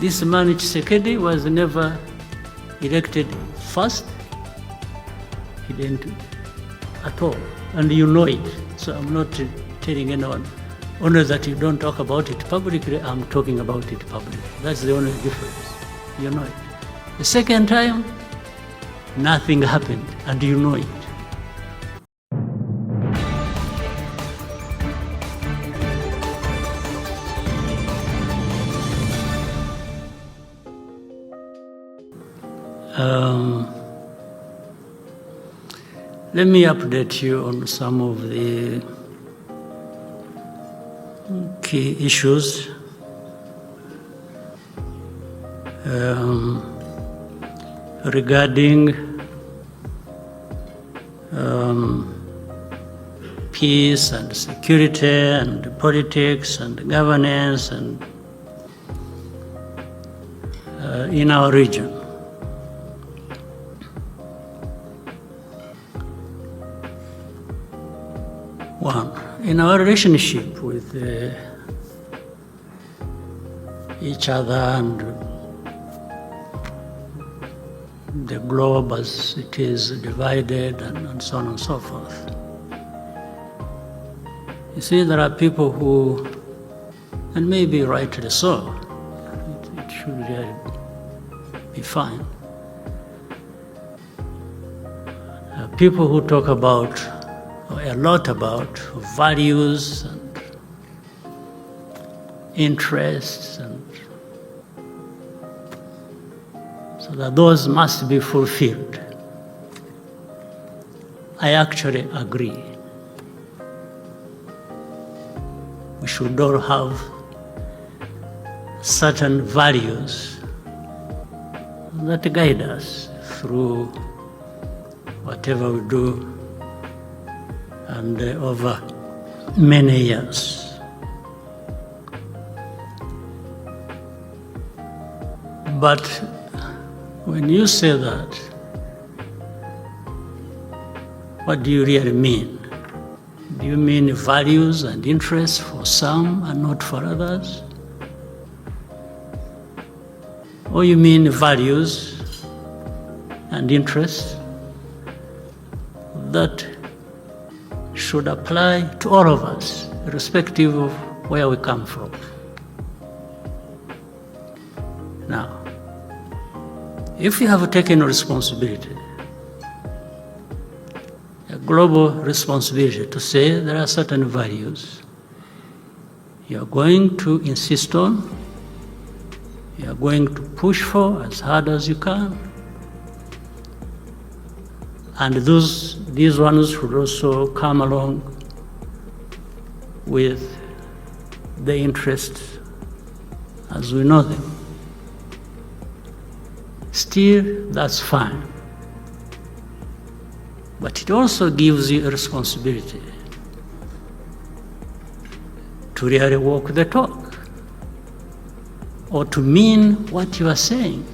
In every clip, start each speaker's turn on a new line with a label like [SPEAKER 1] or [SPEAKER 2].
[SPEAKER 1] This man Tshisekedi was never elected first. He didn't at all, and you know it. So I'm not telling anyone, only that you don't talk about it publicly, I'm talking about it publicly. That's the only difference. You know it. The second time, nothing happened, and you know it. Let me update you on some of the key issues. Regarding peace and security and politics and governance and in our region. One, in our relationship with each other and the globe as it is divided and so on and so forth. You see, there are people who, and maybe rightly so, it should really be fine. People who talk about, or a lot about, values and interests, and so that those must be fulfilled. I actually agree. We should all have certain values that guide us through whatever we do and over many years. But when you say that, what do you really mean? Do you mean values and interests for some and not for others? Or you mean values and interests that should apply to all of us, irrespective of where we come from? Now, if you have taken responsibility, a global responsibility to say there are certain values you are going to insist on, you are going to push for as hard as you can, and these ones should also come along with the interests as we know them. Still, that's fine. But it also gives you a responsibility to really walk the talk, or to mean what you are saying.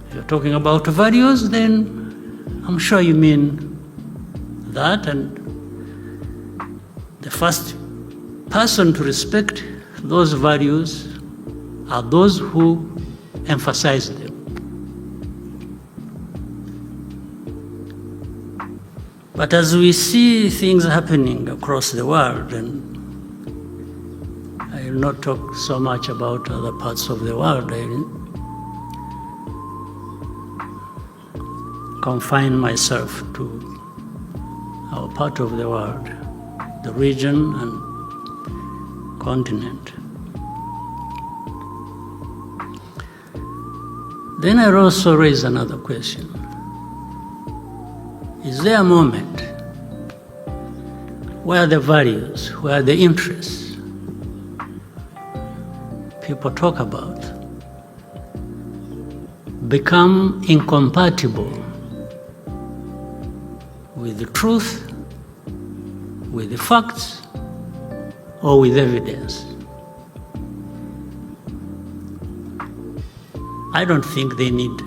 [SPEAKER 1] If you're talking about values, then I'm sure you mean that, and the first person to respect those values are those who emphasize them. But as we see things happening across the world, and I will not talk so much about other parts of the world, I confine myself to our part of the world, the region and continent. Then I also raise another question. Is there a moment where the values, where the interests people talk about become incompatible with the truth, with the facts, or with evidence? I don't think they need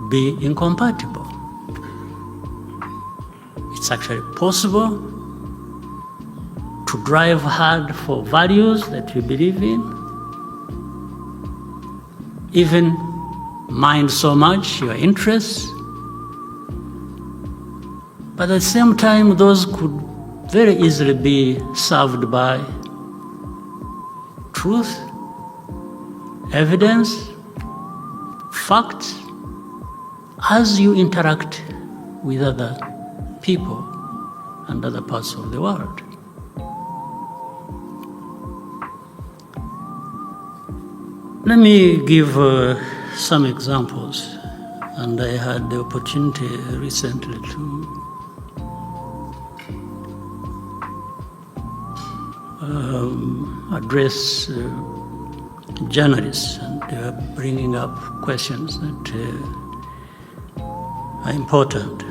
[SPEAKER 1] be incompatible. It's actually possible to drive hard for values that you believe in even mind so much your interests, but at the same time, those could very easily be served by truth, evidence, facts, as you interact with other people and other parts of the world. Let me give some examples, and I had the opportunity recently to address journalists, and they are bringing up questions that are important.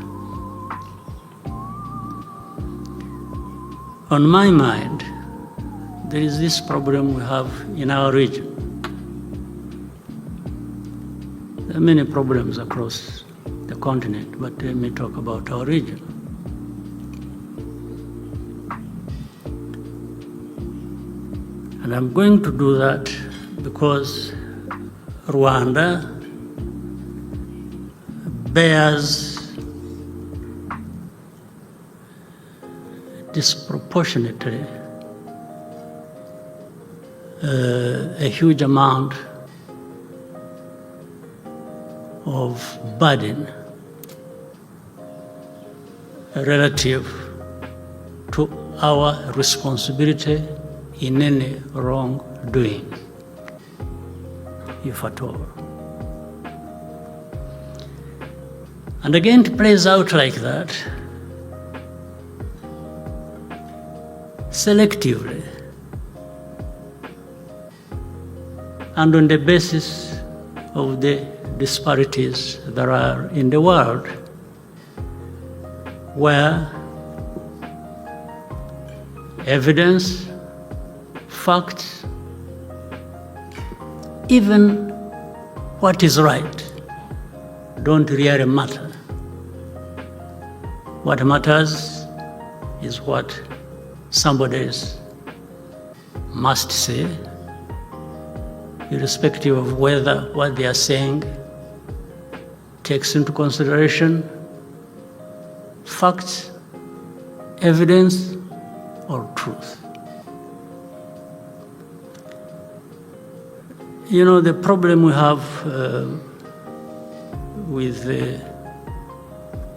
[SPEAKER 1] On my mind, there is this problem we have in our region. There are many problems across the continent, but let me talk about our region. And I'm going to do that because Rwanda bears disproportionately a huge amount of burden relative to our responsibility in any wrongdoing, if at all. And again, it plays out like that, selectively, and on the basis of the disparities that are in the world, where evidence, facts, even what is right, don't really matter. What matters is what somebody else must say, irrespective of whether what they are saying takes into consideration facts, evidence, or truth. You know, the problem we have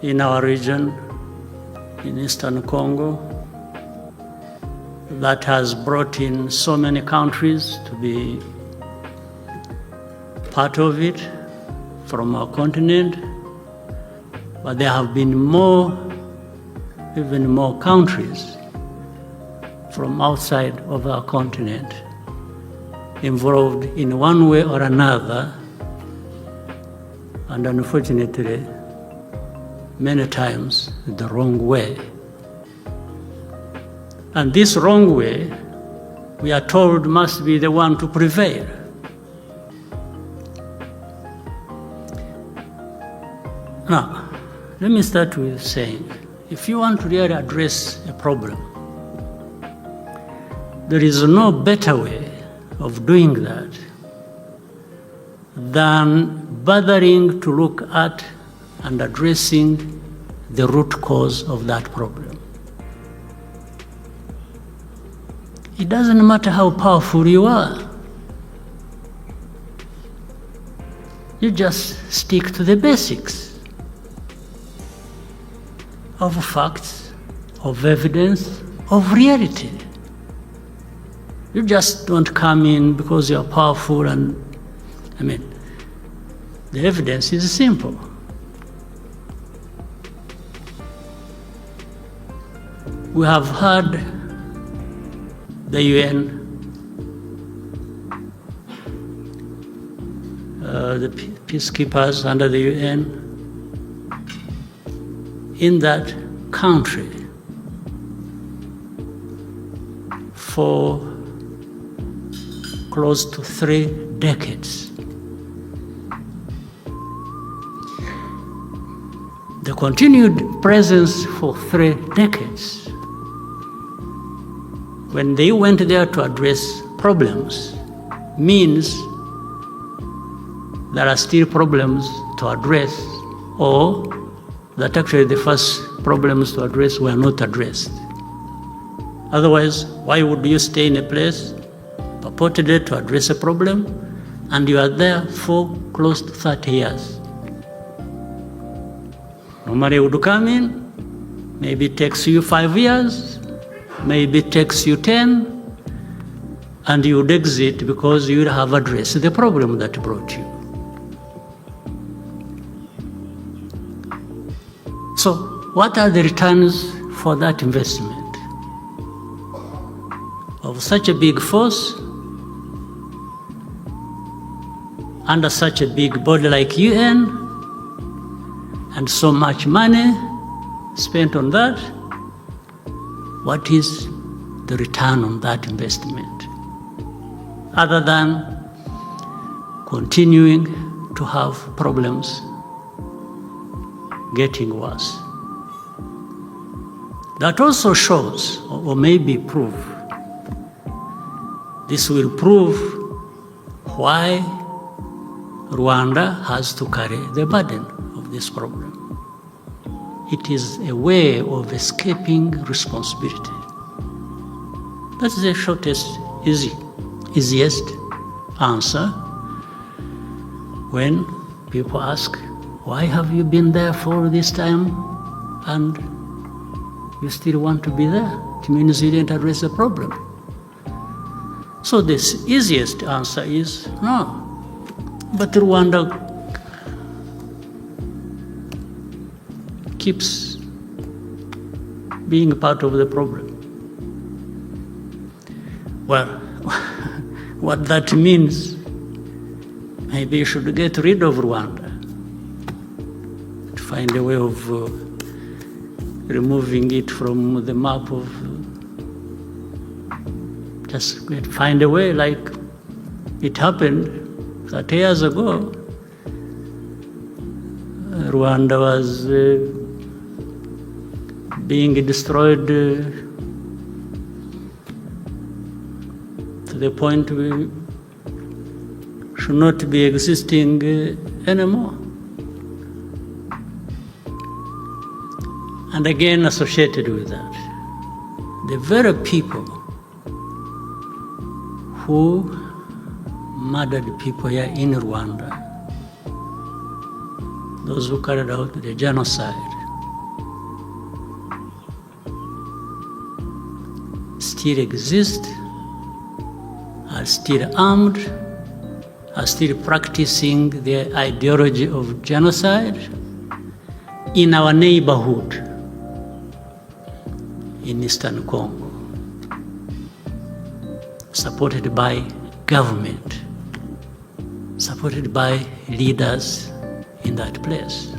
[SPEAKER 1] in our region, in Eastern Congo, that has brought in so many countries to be part of it from our continent, but there have been even more countries from outside of our continent involved in one way or another, and unfortunately, many times the wrong way. And this wrong way, we are told, must be the one to prevail. Now, let me start with saying, if you want to really address a problem, there is no better way of doing that than bothering to look at and addressing the root cause of that problem. It doesn't matter how powerful you are. You just stick to the basics of facts, of evidence, of reality. You just don't come in because you're powerful the evidence is simple. We have heard the UN, the peacekeepers under the UN in that country for close to 3 decades. The continued presence for 3 decades, when they went there to address problems, means there are still problems to address, or that actually the first problems to address were not addressed. Otherwise, why would you stay in a place purportedly to address a problem, and you are there for close to 30 years? Normally you would come in, maybe it takes you 5 years, maybe it takes you 10, and you would exit because you would have addressed the problem that brought you. So, what are the returns for that investment? Of such a big force, under such a big body like UN, and so much money spent on that, what is the return on that investment? Other than continuing to have problems getting worse. That also shows, or maybe prove, this will prove why Rwanda has to carry the burden of this problem. It is a way of escaping responsibility. That's the shortest, easiest answer when people ask, why have you been there for this time and you still want to be there? It means you didn't address the problem. So the easiest answer is no. But Rwanda keeps being part of the problem. Well, what that means, maybe you should get rid of Rwanda, to find a way of removing it from the map of, just find a way like it happened 30 years ago. Rwanda was being destroyed to the point we should not be existing anymore. And again, associated with that, the very people who murdered people here in Rwanda, those who carried out the genocide, still exist, are still armed, are still practicing their ideology of genocide in our neighborhood in Eastern Congo, supported by government, supported by leaders in that place,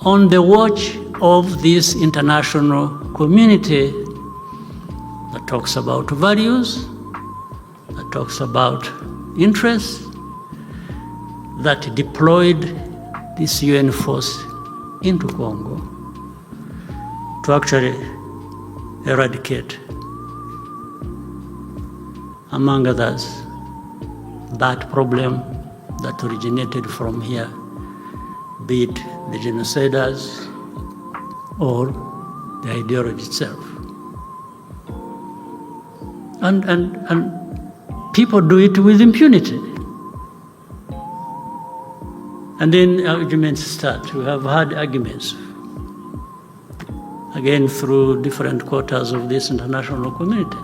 [SPEAKER 1] on the watch of this international community that talks about values, that talks about interests, that deployed this UN force into Congo to actually eradicate, among others, that problem that originated from here, be it the genociders or the ideology itself. And people do it with impunity. And then arguments start. We have had arguments, again through different quarters of this international community.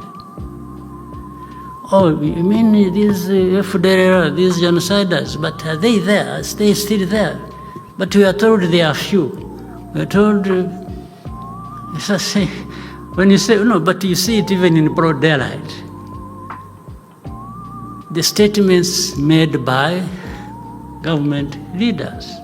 [SPEAKER 1] Oh, you mean these FDLR, these genociders, but are they there? Are they still there? But we are told they are few. We are told, when you say, no, but you see it even in broad daylight. The statements made by government leaders.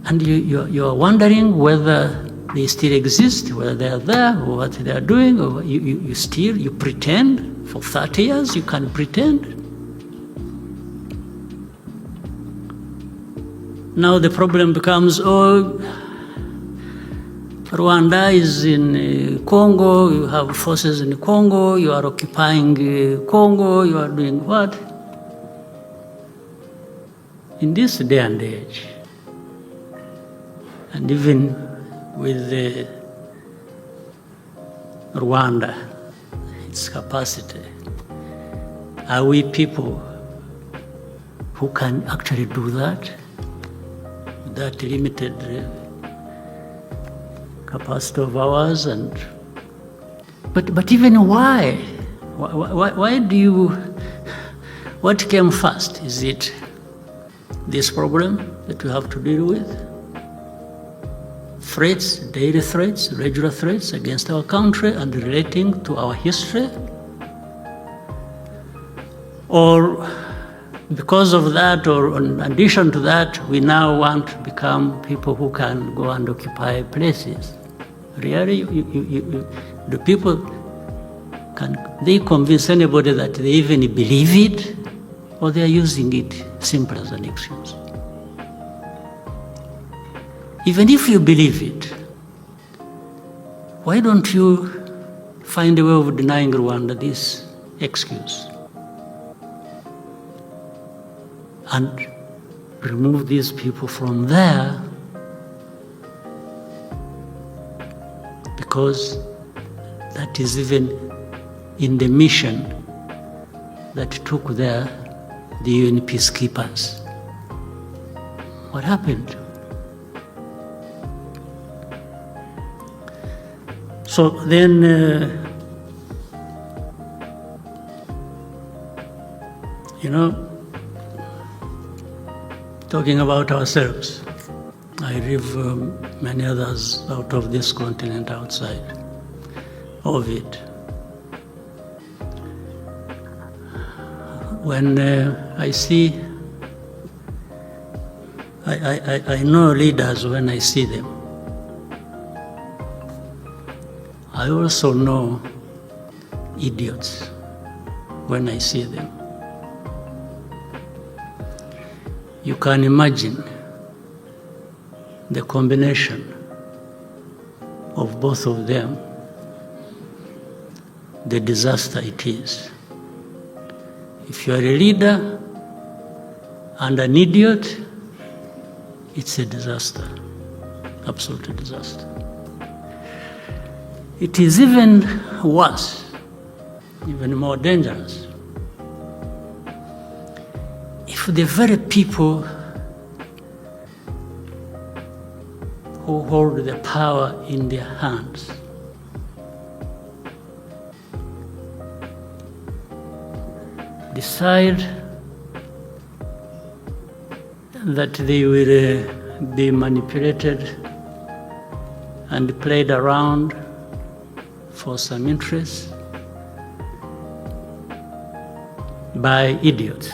[SPEAKER 1] And you are wondering whether they still exist, whether they are there, or what they are doing, or you pretend for 30 years, you can pretend. Now the problem becomes, Rwanda is in Congo, you have forces in Congo, you are occupying Congo, you are doing what? In this day and age, and even with Rwanda, its capacity, are we people who can actually do that? That limited capacity of ours, but even why do you? What came first? Is it this problem that we have to deal with? Threats, daily threats, regular threats against our country and relating to our history, or because of that, or in addition to that, we now want to become people who can go and occupy places. Really, the people, can they convince anybody that they even believe it, or they are using it simply as an excuse? Even if you believe it, why don't you find a way of denying Rwanda this excuse and remove these people from there? Because that is even in the mission that took there the UN peacekeepers. What happened? So then, talking about ourselves, I leave many others out of this continent, outside of it. When I see, I know leaders when I see them. I also know idiots when I see them. You can imagine the combination of both of them, the disaster it is. If you are a leader and an idiot, it's a disaster, absolute disaster. It is even worse, even more dangerous, if the very people who hold the power in their hands decide that they will be manipulated and played around for some interest by idiots.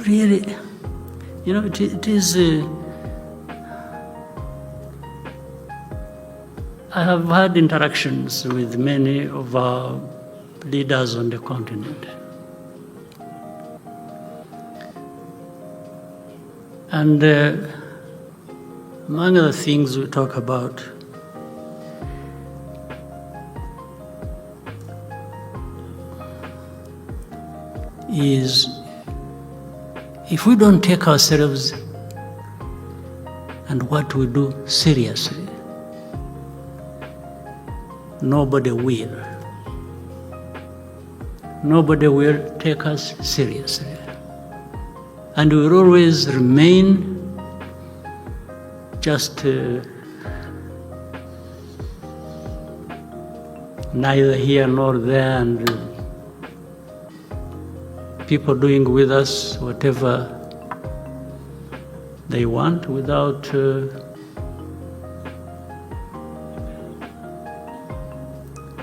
[SPEAKER 1] Really, it is. I have had interactions with many of our leaders on the continent. And among other things we talk about is, if we don't take ourselves and what we do seriously, nobody will. Nobody will take us seriously. And we will always remain just neither here nor there, and people doing with us whatever they want without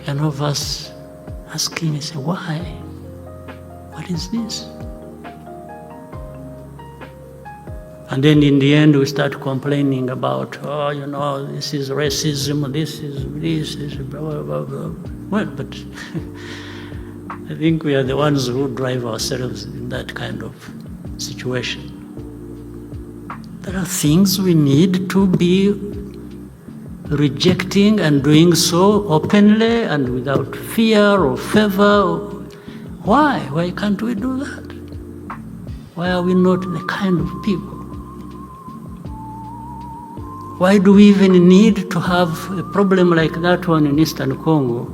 [SPEAKER 1] any of us asking, I say, why? What is this? And then in the end we start complaining about, this is racism, this is blah, blah, blah, blah. Well, but I think we are the ones who drive ourselves in that kind of situation. There are things we need to be rejecting and doing so openly and without fear or favor. Why? Why can't we do that? Why are we not the kind of people? Why do we even need to have a problem like that one in Eastern Congo?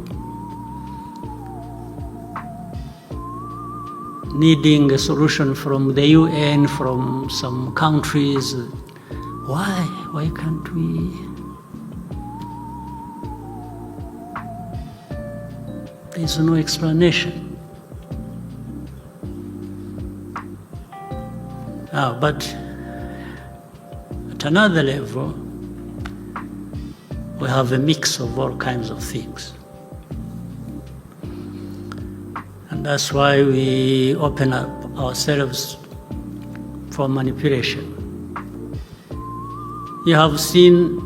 [SPEAKER 1] Needing a solution from the UN, from some countries. Why? Why can't we? There's no explanation. But at another level, we have a mix of all kinds of things. And that's why we open up ourselves for manipulation. You have seen,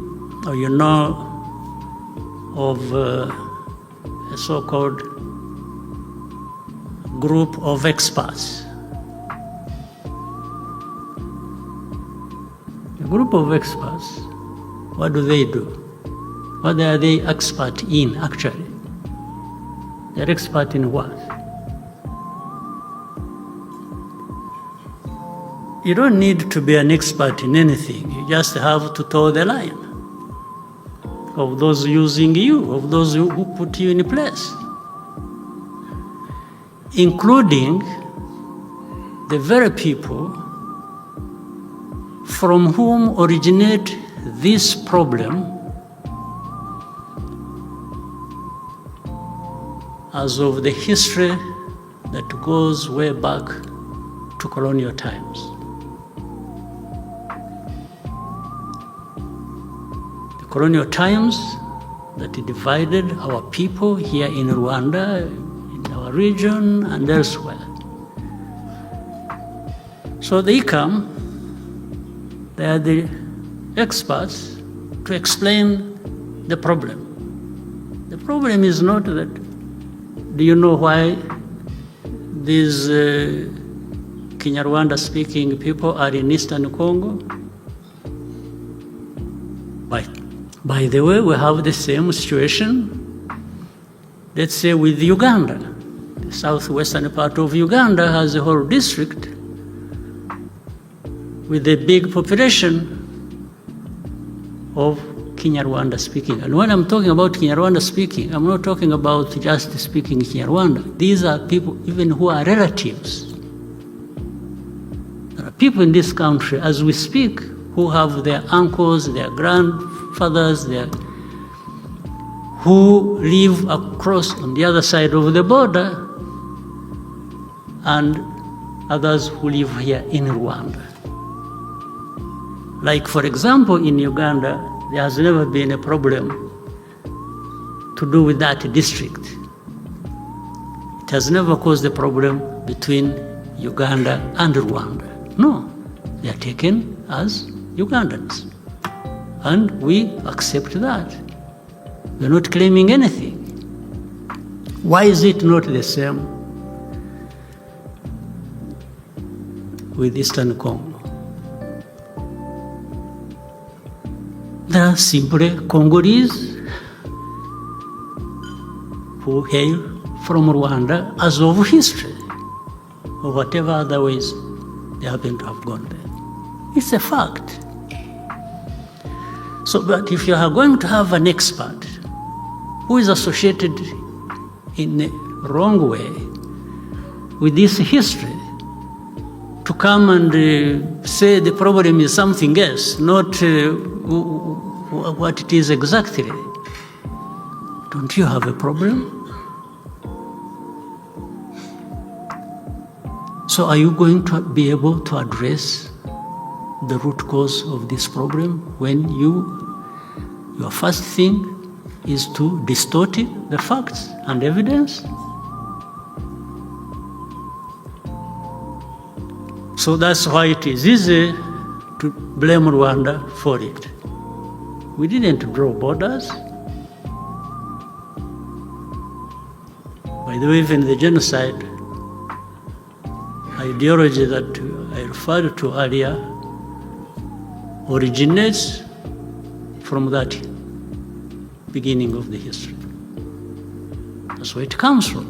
[SPEAKER 1] or you know, of a so-called group of experts. A group of experts, what do they do? What are they expert in, actually? They're expert in what? You don't need to be an expert in anything. You just have to toe the line of those using you, of those who put you in place, including the very people from whom originate this problem as of the history that goes way back to colonial times. The colonial times that divided our people here in Rwanda, in our region, and elsewhere. So they come, they are the experts to explain the problem. The problem is not that, do you know why these Kinyarwanda-speaking people are in Eastern Congo? By the way, we have the same situation, let's say, with Uganda. The southwestern part of Uganda has a whole district with a big population of Kinyarwanda speaking. And when I'm talking about Kinyarwanda speaking, I'm not talking about just speaking Kinyarwanda. These are people even who are relatives. There are people in this country, as we speak, who have their uncles, their grandfathers, who live across on the other side of the border, and others who live here in Rwanda. Like, for example, in Uganda, there has never been a problem to do with that district. It has never caused a problem between Uganda and Rwanda. No, they are taken as Ugandans. And we accept that. We're not claiming anything. Why is it not the same with Eastern Congo? There are simply Congolese who hail from Rwanda as of history, or whatever other ways they happen to have gone there. It's a fact. So, but if you are going to have an expert who is associated in a wrong way with this history, to come and say the problem is something else, not what it is exactly, don't you have a problem? So are you going to be able to address the root cause of this problem when your first thing is to distort the facts and evidence? So that's why it is easy to blame Rwanda for it. We didn't draw borders, By the way, even the genocide ideology that I referred to earlier originates from that beginning of the history. That's where it comes from.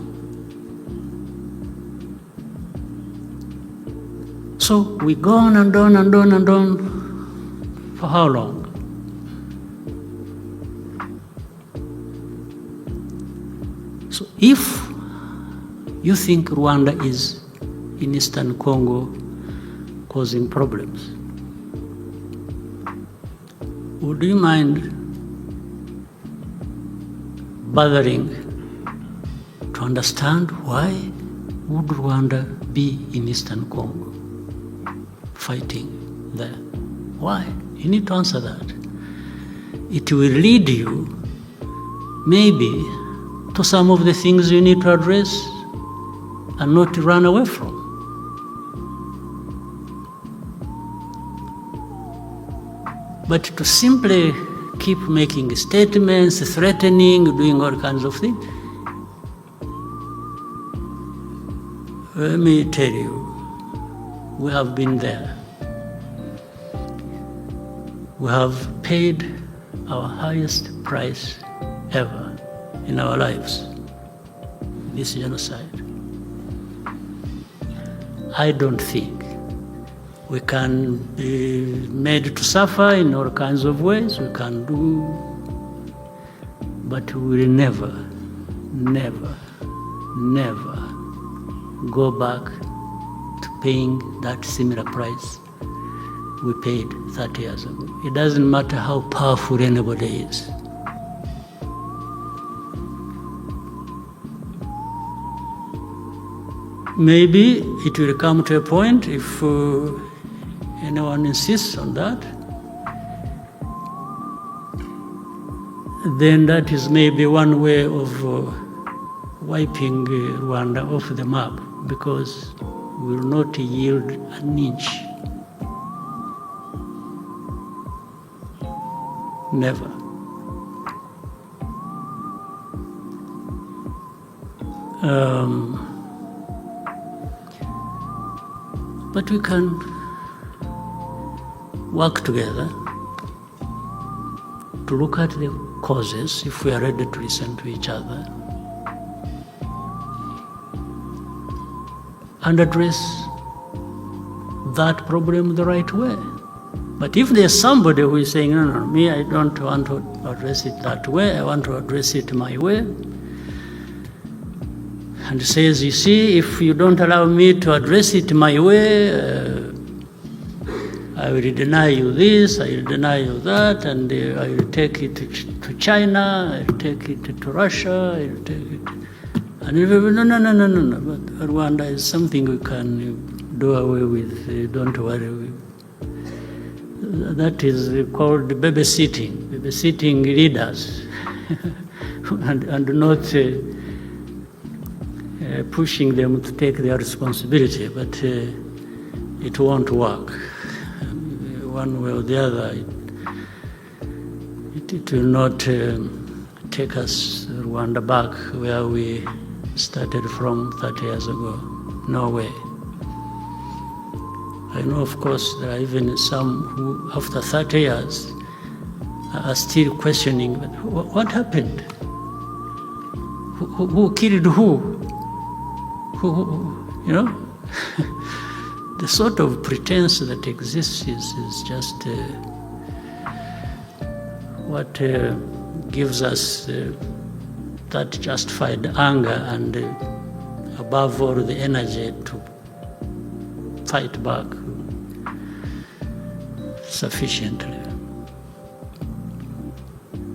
[SPEAKER 1] So we go on and on and on and on. For how long? So if you think Rwanda is in Eastern Congo causing problems, would you mind bothering to understand why would Rwanda be in Eastern Congo fighting there? Why? You need to answer that. It will lead you maybe to some of the things you need to address and not run away from. But to simply keep making statements, threatening, doing all kinds of things, let me tell you, we have been there. We have paid our highest price ever in our lives, this genocide. I don't think we can be made to suffer in all kinds of ways. We can do, but we will never, never, never go back to paying that similar price we paid 30 years ago. It doesn't matter how powerful anybody is. Maybe it will come to a point, if anyone insists on that, then that is maybe one way of wiping Rwanda off the map, because we will not yield an inch. Never. But we can work together to look at the causes if we are ready to listen to each other and address that problem the right way. But if there's somebody who is saying, no, me, I don't want to address it that way, I want to address it my way, and says, you see, if you don't allow me to address it my way, I will deny you this, I will deny you that, and I will take it to China, I will take it to Russia, I will take it. And no. But Rwanda is something we can do away with, don't worry. That is called babysitting leaders, and not pushing them to take their responsibility, but it won't work. One way or the other, it will not take us Rwanda back where we started from 30 years ago. No way. I know, of course, there are even some who, after 30 years, are still questioning, but what happened? Who killed who? You know? The sort of pretense that exists is just what gives us that justified anger and, above all, the energy to fight back sufficiently.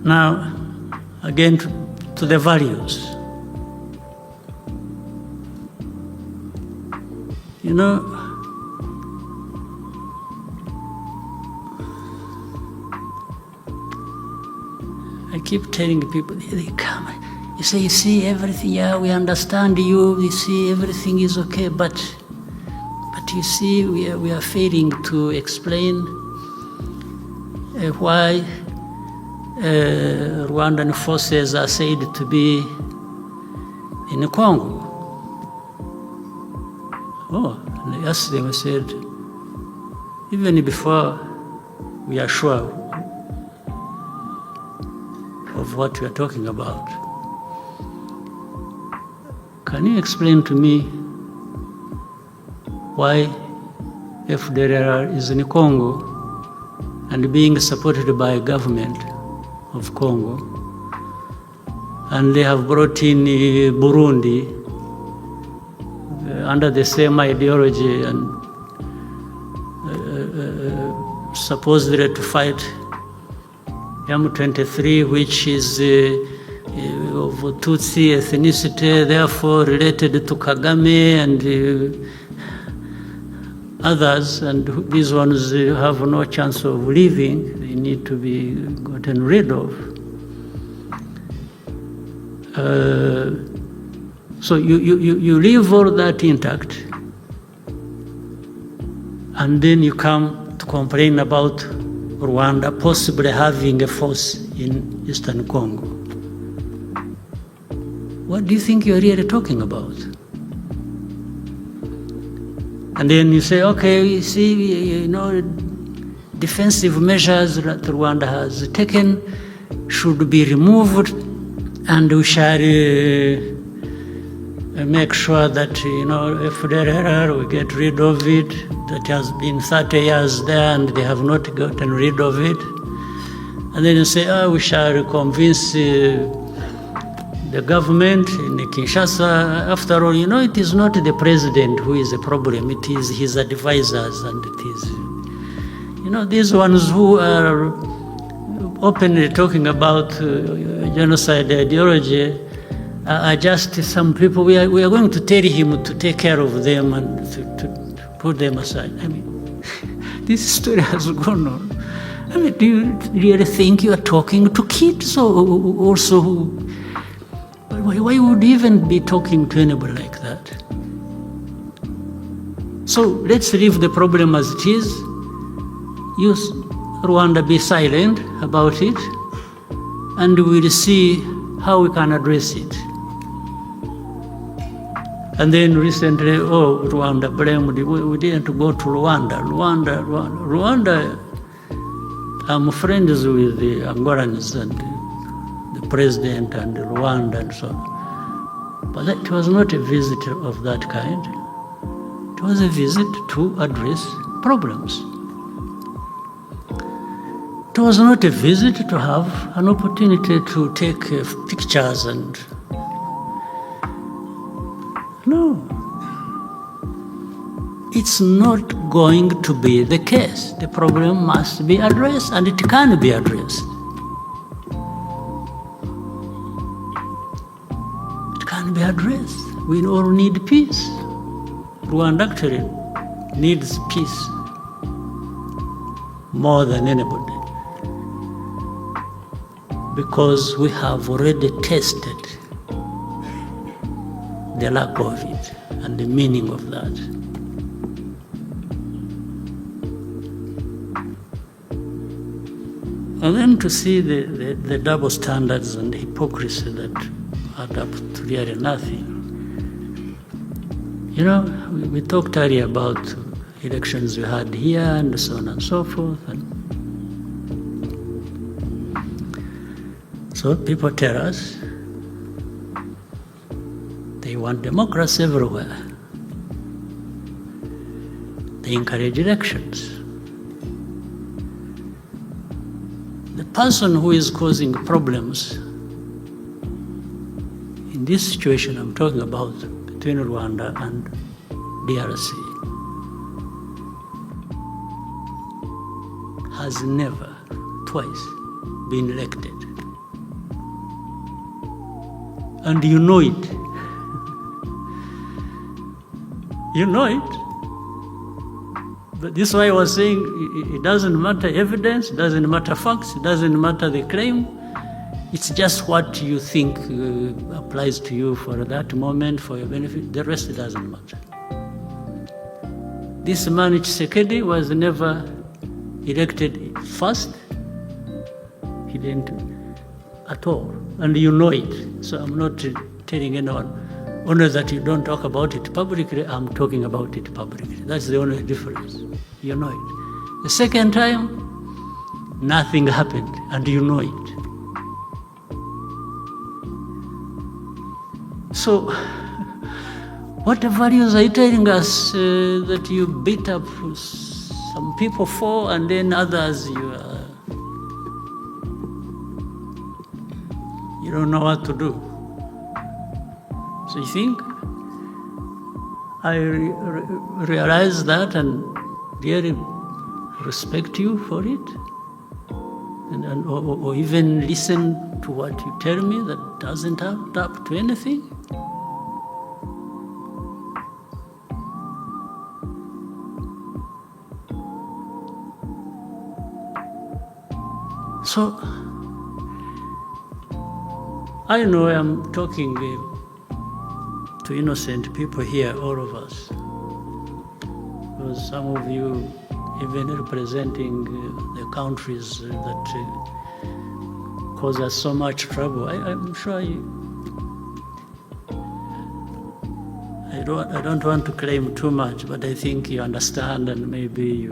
[SPEAKER 1] Now, again, to the values. You know, I keep telling people, they come, you say, you see everything, yeah, we understand you, we see everything is okay, but you see, we are failing to explain why Rwandan forces are said to be in Congo. Oh, and I asked them, I said, even before we are sure of what we are talking about, can you explain to me why FDLR is in Congo and being supported by government of Congo, and they have brought in Burundi under the same ideology and supposedly to fight M23, which is of Tutsi ethnicity, therefore related to Kagame and others, and these ones have no chance of living. They need to be gotten rid of. So you leave all that intact, and then you come to complain about Rwanda possibly having a force in Eastern Congo. What do you think you're really talking about? And then you say, okay, you see, defensive measures that Rwanda has taken should be removed, and we shall make sure that, FDLR, we get rid of it. That has been 30 years there and they have not gotten rid of it. And then you say, we shall convince the government in Kinshasa. After all, it is not the president who is the problem, it is his advisors, and it is, these ones who are openly talking about genocide ideology are just some people. We are going to tell him to take care of them and to put them aside. I mean, this story has gone on. I mean, do you really think you are talking to kids also who... Why would you even be talking to anybody like that? So let's leave the problem as it is. Use Rwanda, be silent about it, and we'll see how we can address it. And then recently, Rwanda blamed, we didn't go to Rwanda. Rwanda, I'm friends with the Angolans and the president and Rwanda and so on. But it was not a visit of that kind. It was a visit to address problems. It was not a visit to have an opportunity to take pictures and... No. It's not going to be the case. The problem must be addressed, and it can be addressed. It can be addressed. We all need peace. Rwanda actually needs peace more than anybody, because we have already tested the lack of it and the meaning of that. And then to see the double standards and the hypocrisy that add up to really nothing. We talked earlier about elections we had here and so on and so forth. And so people tell us they want democracy everywhere. They encourage elections. The person who is causing problems in this situation I'm talking about between Rwanda and DRC has never, twice, been elected. And you know it. You know it. But this is why I was saying it doesn't matter evidence, it doesn't matter facts, it doesn't matter the claim. It's just what you think applies to you for that moment, for your benefit. The rest doesn't matter. This man Tshisekedi was never elected first. He didn't at all. And you know it. So I'm not telling anyone Only that you don't talk about it publicly, I'm talking about it publicly. That's the only difference. You know it. The second time, nothing happened, and you know it. So, what values are you telling us that you beat up some people for, and then others you don't know what to do? So you think I realize that and really respect you for it, or even listen to what you tell me that doesn't add up to anything? So, I know I'm talking to innocent people here, all of us. Because some of you, even representing the countries that cause us so much trouble, I'm sure I don't want to claim too much, but I think you understand, and maybe you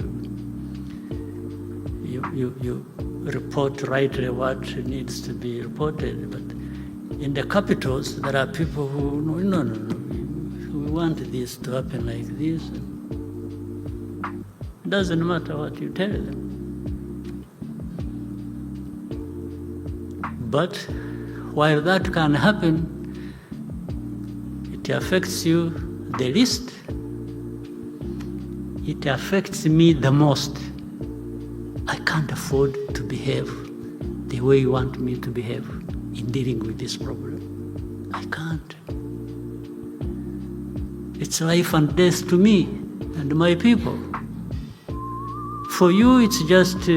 [SPEAKER 1] report rightly what needs to be reported. But in the capitals, there are people who no, we want this to happen like this. It doesn't matter what you tell them. But while that can happen, it affects you the least. It affects me the most. I can't afford to behave the way you want me to behave in dealing with this problem. I can't. It's life and death to me and my people. For you, it's just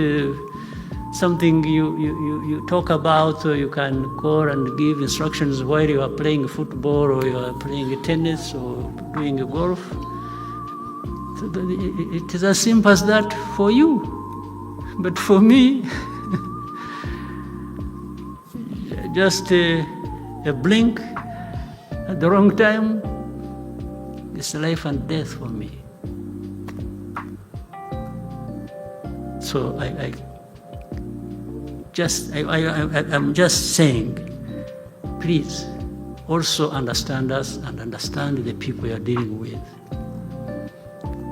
[SPEAKER 1] something you talk about, or you can call and give instructions while you are playing football, or you are playing tennis, or doing golf. So it is as simple as that for you. But for me, just a blink at the wrong time, it's life and death for me. So I'm just saying, please also understand us and understand the people you're dealing with.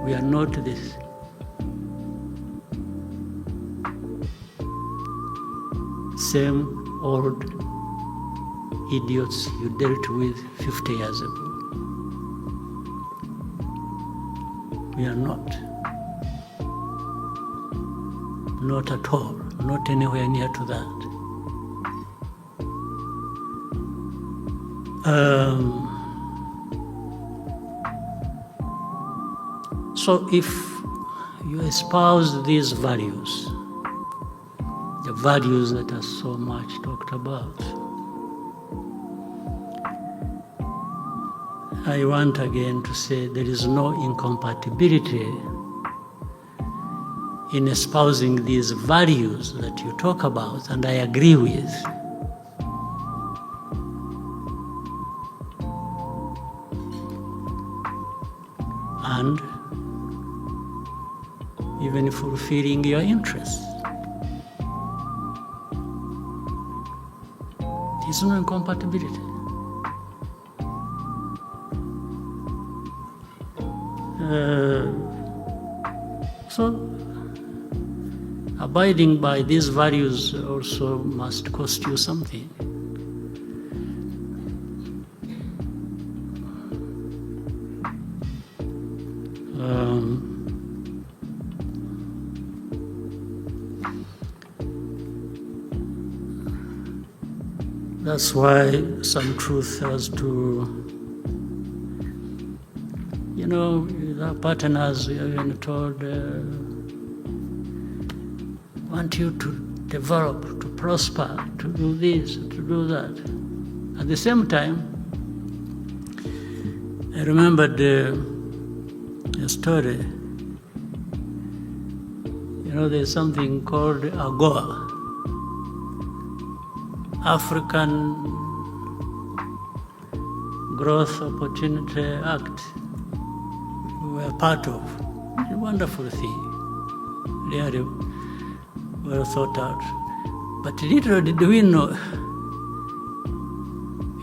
[SPEAKER 1] We are not this. Same old idiots you dealt with 50 years ago. We are not. Not at all. Not anywhere near to that. So if you espouse these values, the values that are so much talked about, I want again to say there is no incompatibility in espousing these values that you talk about, and I agree with. And even fulfilling your interests. There's no incompatibility. So, abiding by these values also must cost you something. That's why some truth has to, the partners we even told, want you to develop, to prosper, to do this, to do that. At the same time, I remembered a story. There's something called AGOA, Growth Opportunity Act we were part of. It's a wonderful thing, really well thought out. But little did we know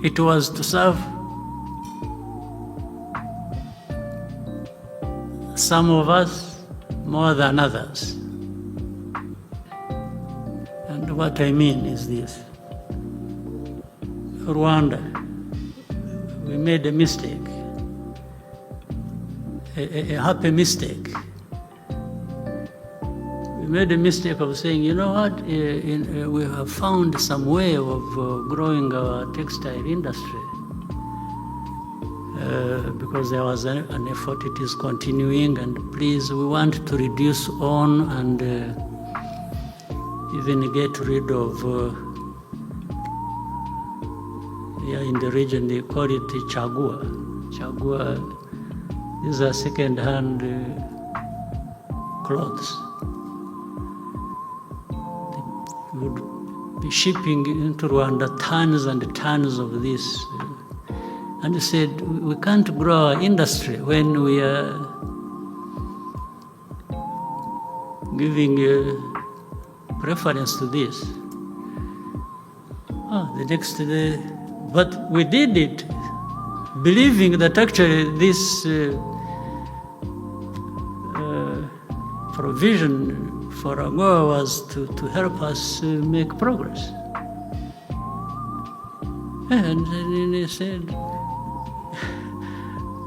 [SPEAKER 1] it was to serve some of us more than others. And what I mean is this. Rwanda, we made a mistake, a happy mistake. We made a mistake of saying, you know what, we have found some way of growing our textile industry because there was an effort, it is continuing, and please, we want to reduce on and even get rid of in the region they call it chagua. Chagua, these are second-hand clothes. They would be shipping into Rwanda tons and tons of this. And they said, we can't grow our industry when we are giving preference to this. The next day, but we did it, believing that actually this provision for AGOA was to help us make progress. And then they said,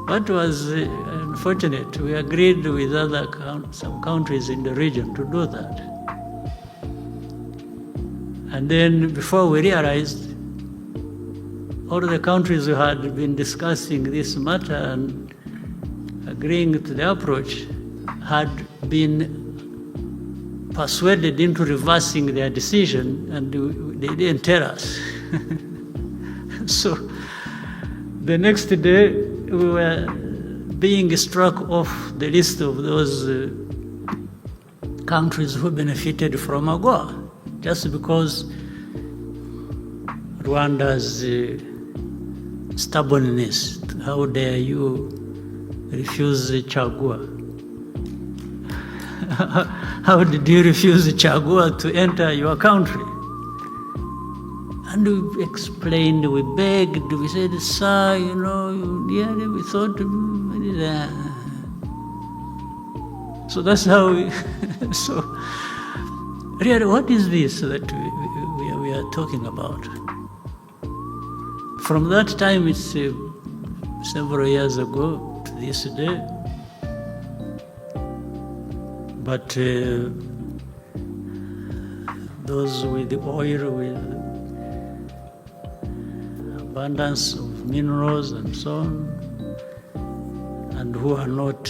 [SPEAKER 1] what was unfortunate, we agreed with some countries in the region to do that. And then before we realized, all the countries who had been discussing this matter and agreeing to the approach had been persuaded into reversing their decision, and they didn't tell us. So the next day, we were being struck off the list of those countries who benefited from AGOA, just because Rwanda's stubbornness. How dare you refuse chagua? How did you refuse chagua to enter your country? And we explained, we begged, we said, sir, you know, really, we thought, so that's how we, so really, what is this that we are talking about? From that time, it's several years ago to this day, but those with the oil, with abundance of minerals and so on, and who are not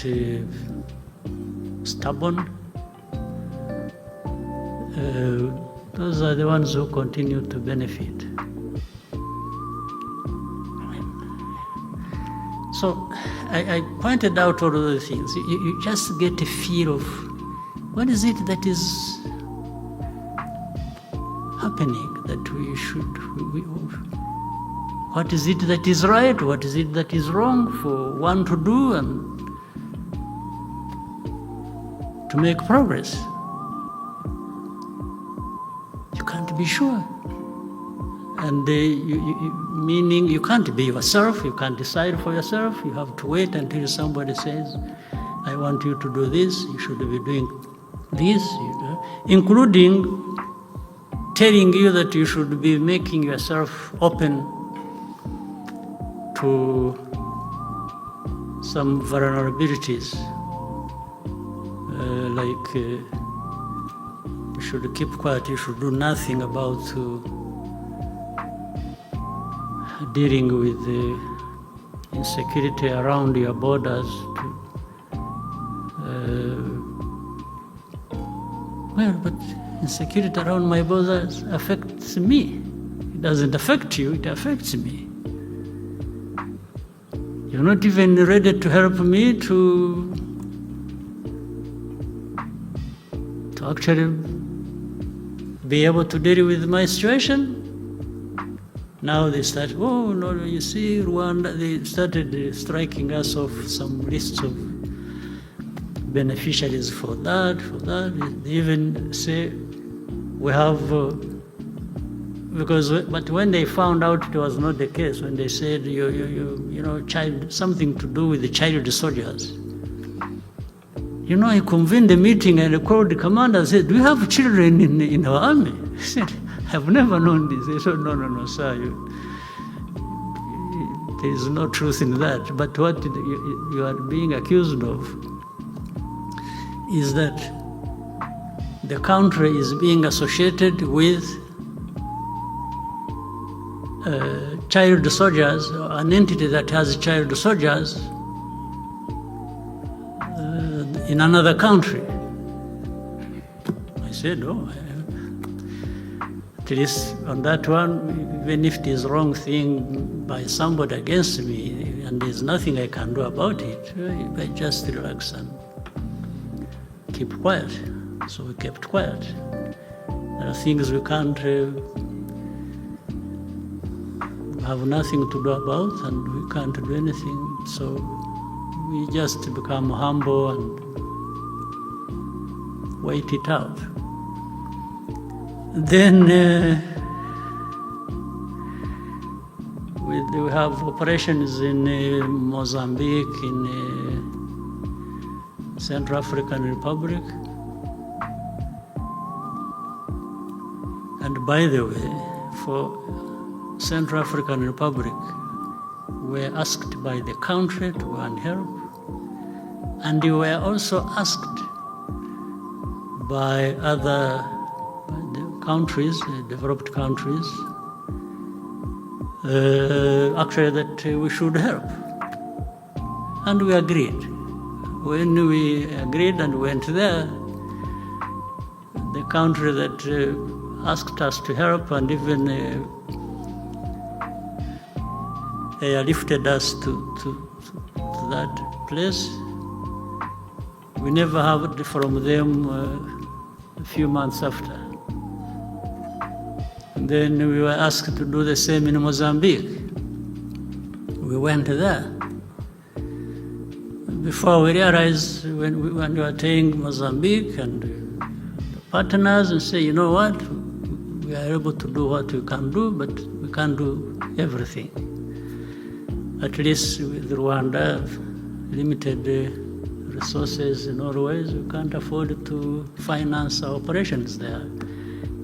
[SPEAKER 1] stubborn, those are the ones who continue to benefit. So I pointed out all of those things. You just get a feel of what is it that is happening, that we should, what is it that is right, what is it that is wrong for one to do and to make progress. You can't be sure. And meaning you can't be yourself, you can't decide for yourself, you have to wait until somebody says, I want you to do this, you should be doing this, including telling you that you should be making yourself open to some vulnerabilities, like you should keep quiet, you should do nothing about dealing with the insecurity around your borders. Well, but insecurity around my borders affects me. It doesn't affect you, it affects me. You're not even ready to help me to actually be able to deal with my situation. Now they start, oh, no, you see, Rwanda, they started striking us off some lists of beneficiaries for that. They even say we have, but when they found out it was not the case, when they said, you know, child, something to do with the child soldiers, you know, I convened a meeting and I called the commander and said, do you have children in our army? He said, I've never known this. They said, no, sir, there is no truth in that. But what you are being accused of is that the country is being associated with child soldiers, or an entity that has child soldiers in another country. I said, oh, at least on that one, even if it is wrong thing by somebody against me, and there's nothing I can do about it, I just relax and keep quiet. So we kept quiet. There are things we can't, have nothing to do about, and we can't do anything. So we just become humble and wait it out. Then we have operations in Mozambique, in Central African Republic. And by the way, for Central African Republic, were asked by the country to go and help. And we were also asked by other countries, developed countries, actually that we should help. And we agreed. When we agreed and went there, the country that asked us to help, and even they lifted us to that place. We never heard from them a few months after. And then we were asked to do the same in Mozambique. We went there. Before we realized, when we were taking Mozambique and the partners, and say, you know what, we are able to do what we can do, but we can't do everything. At least with Rwanda, limited resources in all ways, we can't afford to finance our operations there.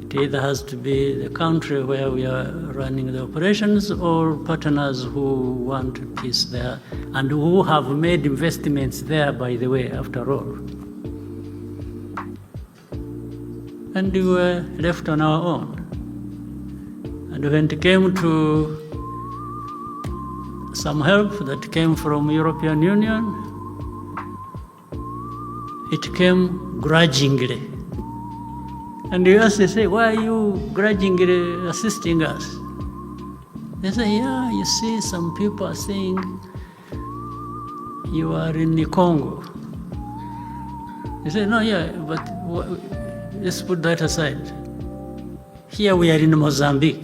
[SPEAKER 1] It either has to be the country where we are running the operations, or partners who want peace there and who have made investments there, by the way, after all. And we were left on our own. And when it came to some help that came from European Union, it came grudgingly. And you ask, they say, why are you grudgingly assisting us? They say, yeah, you see, some people are saying you are in the Congo. They say, no, yeah, but let's put that aside. Here we are in Mozambique.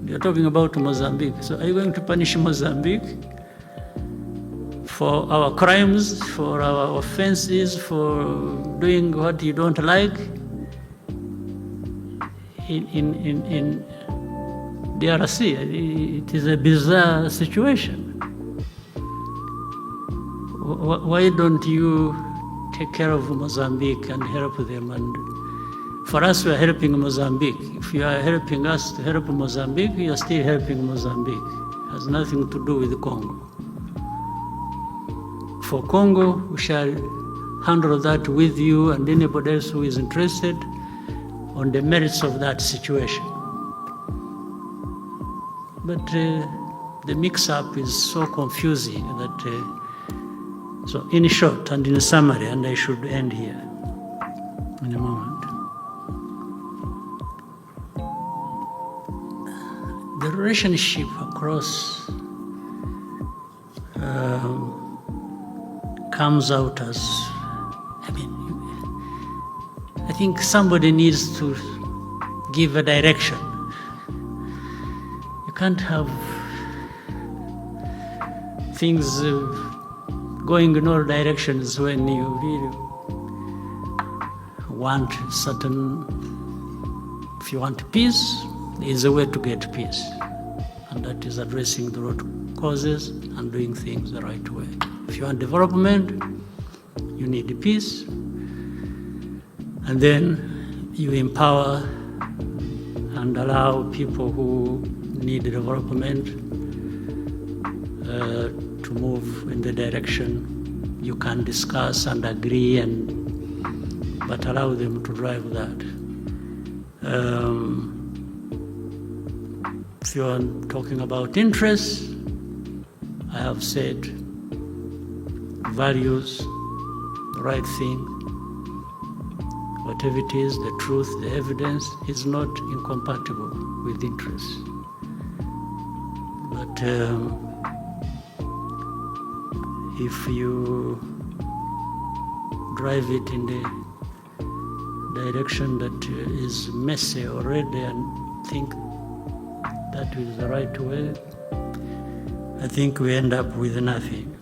[SPEAKER 1] You're talking about Mozambique. So are you going to punish Mozambique for our crimes, for our offenses, for doing what you don't like in DRC? It is a bizarre situation. Why don't you take care of Mozambique and help them? And for us, we are helping Mozambique. If you are helping us to help Mozambique, you are still helping Mozambique. It has nothing to do with Congo. For Congo, we shall handle that with you and anybody else who is interested on the merits of that situation. But the mix-up is so confusing that, so in short and in summary, and I should end here in a moment. The relationship across comes out as, I think somebody needs to give a direction. You can't have things going in all directions when you really want certain. If you want peace, there is a way to get peace, and that is addressing the root causes and doing things the right way. If you want development, you need peace, and then you empower and allow people who need development to move in the direction you can discuss and agree, but allow them to drive that. If you're talking about interests, I have said values, the right thing, whatever it is, the truth, the evidence is not incompatible with interests. But if you drive it in the direction that is messy already and think that is the right way, I think we end up with nothing.